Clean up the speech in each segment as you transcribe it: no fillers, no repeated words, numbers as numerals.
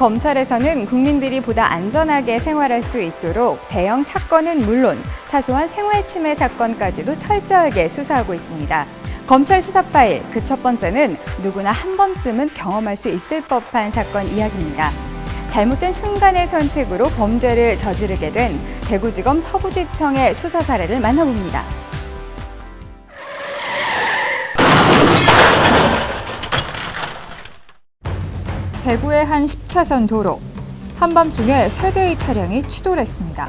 검찰에서는 국민들이 보다 안전하게 생활할 수 있도록 대형 사건은 물론 사소한 생활 침해 사건까지도 철저하게 수사하고 있습니다. 검찰 수사 파일 그 첫 번째는 누구나 한 번쯤은 경험할 수 있을 법한 사건 이야기입니다. 잘못된 순간의 선택으로 범죄를 저지르게 된 대구지검 서부지청의 수사 사례를 만나봅니다. 대구의 한 10차선 도로. 한밤중에 3대의 차량이 추돌했습니다.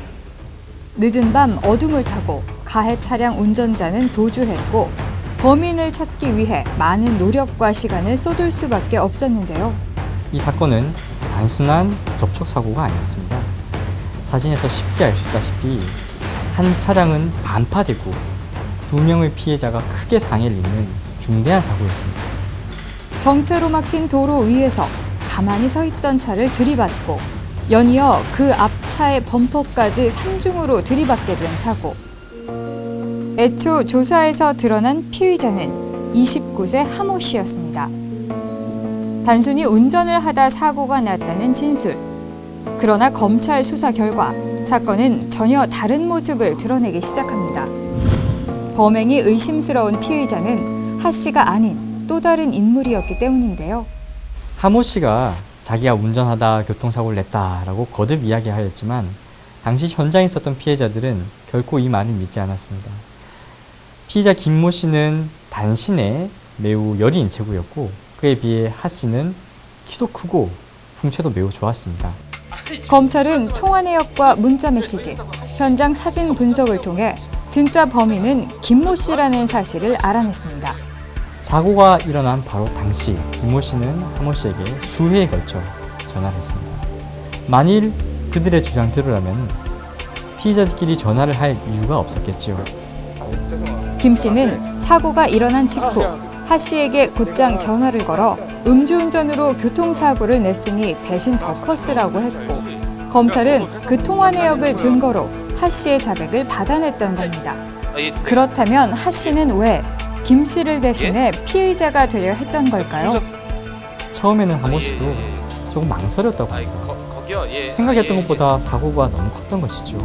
늦은 밤 어둠을 타고 가해 차량 운전자는 도주했고 범인을 찾기 위해 많은 노력과 시간을 쏟을 수밖에 없었는데요. 이 사건은 단순한 접촉사고가 아니었습니다. 사진에서 쉽게 알 수 있다시피 한 차량은 반파되고 2명의 피해자가 크게 상해를 입는 중대한 사고였습니다. 정체로 막힌 도로 위에서 가만히 서 있던 차를 들이받고 연이어 그 앞차의 범퍼까지 3중으로 들이받게 된 사고. 애초 조사에서 드러난 피의자는 29세 하모 씨였습니다. 단순히 운전을 하다 사고가 났다는 진술. 그러나 검찰 수사 결과 사건은 전혀 다른 모습을 드러내기 시작합니다. 범행이 의심스러운 피의자는 하 씨가 아닌 또 다른 인물이었기 때문인데요. 하모 씨가 자기가 운전하다 교통사고를 냈다라고 거듭 이야기하였지만 당시 현장에 있었던 피해자들은 결코 이 말을 믿지 않았습니다. 피의자 김모 씨는 단신에 매우 여리인 체구였고 그에 비해 하 씨는 키도 크고 풍채도 매우 좋았습니다. 검찰은 통화 내역과 문자 메시지, 현장 사진 분석을 통해 진짜 범인은 김모 씨라는 사실을 알아냈습니다. 사고가 일어난 바로 당시 김모 씨는 하모 씨에게 수회에 걸쳐 전화를 했습니다. 만일 그들의 주장대로라면 피의자들끼리 전화를 할 이유가 없었겠지요. 김 씨는 사고가 일어난 직후 하 씨에게 곧장 전화를 걸어 음주운전으로 교통사고를 냈으니 대신 덮어쓰라고 했고 검찰은 그 통화 내역을 증거로 하 씨의 자백을 받아냈던 겁니다. 그렇다면 하 씨는 왜 김 씨를 대신해 피의자가 되려 했던 걸까요? 처음에는 하모 씨도 조금 망설였다고 합니다. 생각했던 것보다 사고가 너무 컸던 것이죠.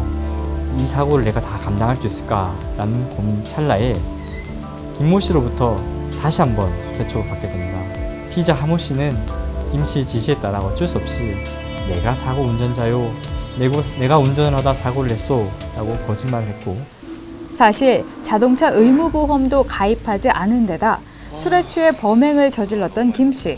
이 사고를 내가 다 감당할 수 있을까라는 고민 찰나에 김모 씨로부터 다시 한번 재촉을 받게 됩니다. 피의자 하모 씨는 김 씨의 지시에 따라 어쩔 수 없이 내가 사고 운전자요, 내가 운전을 하다 사고를 냈소 라고 거짓말을 했고 사실 자동차 의무보험도 가입하지 않은 데다 술에 취해 범행을 저질렀던 김 씨.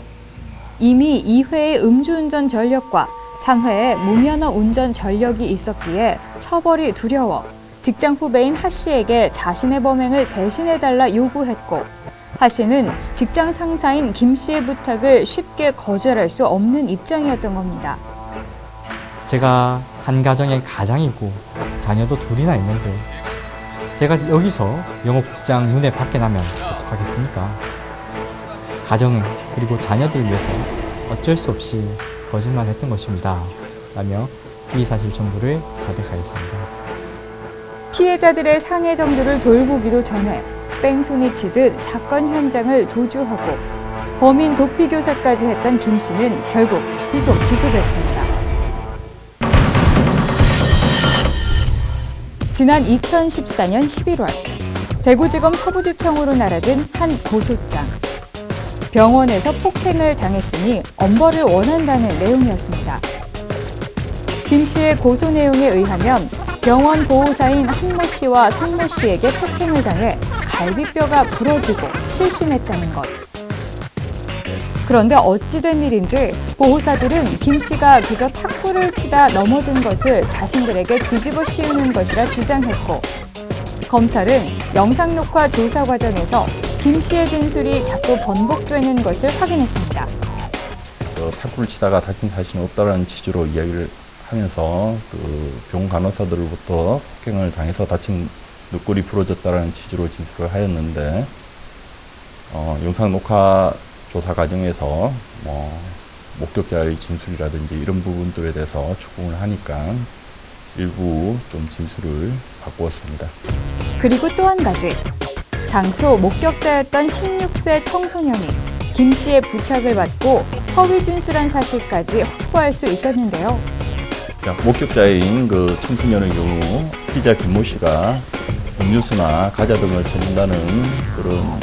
이미 2회의 음주운전 전력과 3회의 무면허 운전 전력이 있었기에 처벌이 두려워 직장 후배인 하 씨에게 자신의 범행을 대신해달라 요구했고 하 씨는 직장 상사인 김 씨의 부탁을 쉽게 거절할 수 없는 입장이었던 겁니다. 제가 한 가정의 가장이고 자녀도 둘이나 있는데 제가 여기서 영업국장 눈에 밖에 나면 어떡하겠습니까? 가정은 그리고 자녀들을 위해서 어쩔 수 없이 거짓말을 했던 것입니다. 라며 이 사실 전부를 자백하였습니다. 피해자들의 상해 정도를 돌보기도 전에 뺑소니 치듯 사건 현장을 도주하고 범인 도피 교사까지 했던 김 씨는 결국 구속 기소됐습니다. 지난 2014년 11월 대구지검 서부지청으로 날아든 한 고소장. 병원에서 폭행을 당했으니 엄벌을 원한다는 내용이었습니다. 김 씨의 고소 내용에 의하면 병원 보호사인 한모 씨와 성모 씨에게 폭행을 당해 갈비뼈가 부러지고 실신했다는 것. 그런데 어찌된 일인지 보호사들은 김 씨가 그저 탁구를 치다 넘어진 것을 자신들에게 뒤집어 씌우는 것이라 주장했고 검찰은 영상 녹화 조사 과정에서 김 씨의 진술이 자꾸 번복되는 것을 확인했습니다. 탁구를 치다가 다친 사실은 없다는 취지로 이야기를 하면서 병원 간호사들로부터 폭행을 당해서 다친 늑골이 부러졌다는 취지로 진술을 하였는데 영상 녹화 조사 과정에서 목격자의 진술이라든지 이런 부분들에 대해서 추궁을 하니까 일부 좀 진술을 바꾸었습니다. 그리고 또 한 가지. 당초 목격자였던 16세 청소년이 김 씨의 부탁을 받고 허위 진술한 사실까지 확보할 수 있었는데요. 자, 목격자인 그 청소년의 경우 피의자 김모 씨가 음료수나 과자 등을 찾는다는 그런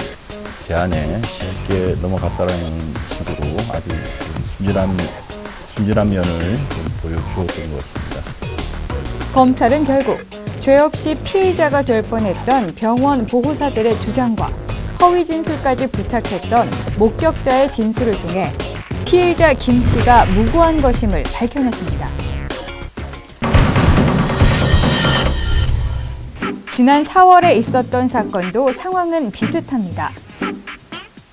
제안에 쉽게 넘어갔다는 식으로 아주 순진한 면을 보여주었던 것 같습니다. 검찰은 결국 죄 없이 피의자가 될 뻔했던 병원 보호사들의 주장과 허위 진술까지 부탁했던 목격자의 진술을 통해 피해자 김 씨가 무고한 것임을 밝혀냈습니다. 지난 4월에 있었던 사건도 상황은 비슷합니다.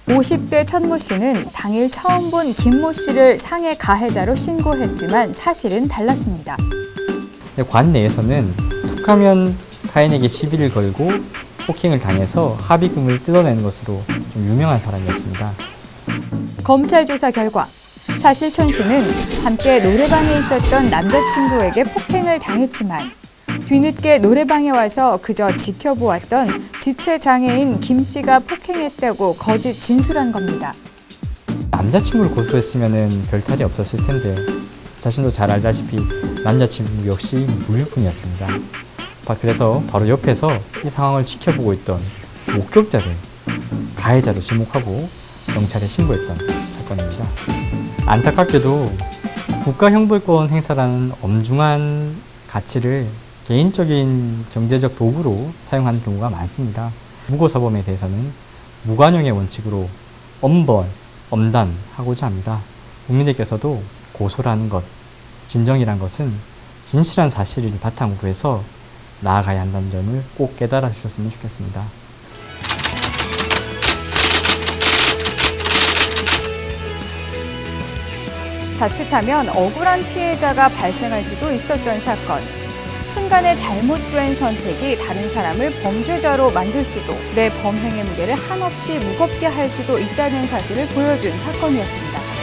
50대 천모 씨는 당일 처음 본 김모 씨를 상해 가해자로 신고했지만 사실은 달랐습니다. 관 내에서는 툭하면 타인에게 시비를 걸고 폭행을 당해서 합의금을 뜯어내는 것으로 좀 유명한 사람이었습니다. 검찰 조사 결과 사실 천 씨는 함께 노래방에 있었던 남자친구에게 폭행을 당했지만 뒤늦게 노래방에 와서 그저 지켜보았던 지체장애인 김 씨가 폭행했다고 거짓 진술한 겁니다. 남자친구를 고소했으면 별탈이 없었을 텐데 자신도 잘 알다시피 남자친구 역시 무일푼이었습니다. 그래서 바로 옆에서 이 상황을 지켜보고 있던 목격자를 가해자로 지목하고 경찰에 신고했던 사건입니다. 안타깝게도 국가형벌권 행사라는 엄중한 가치를 개인적인 경제적 도구로 사용하는 경우가 많습니다. 무고사범에 대해서는 무관용의 원칙으로 엄벌, 엄단하고자 합니다. 국민들께서도 고소라는 것, 진정이란 것은 진실한 사실을 바탕으로 해서 나아가야 한다는 점을 꼭 깨달아 주셨으면 좋겠습니다. 자칫하면 억울한 피해자가 발생할 수도 있었던 사건. 순간의 잘못된 선택이 다른 사람을 범죄자로 만들 수도, 내 범행의 무게를 한없이 무겁게 할 수도 있다는 사실을 보여준 사건이었습니다.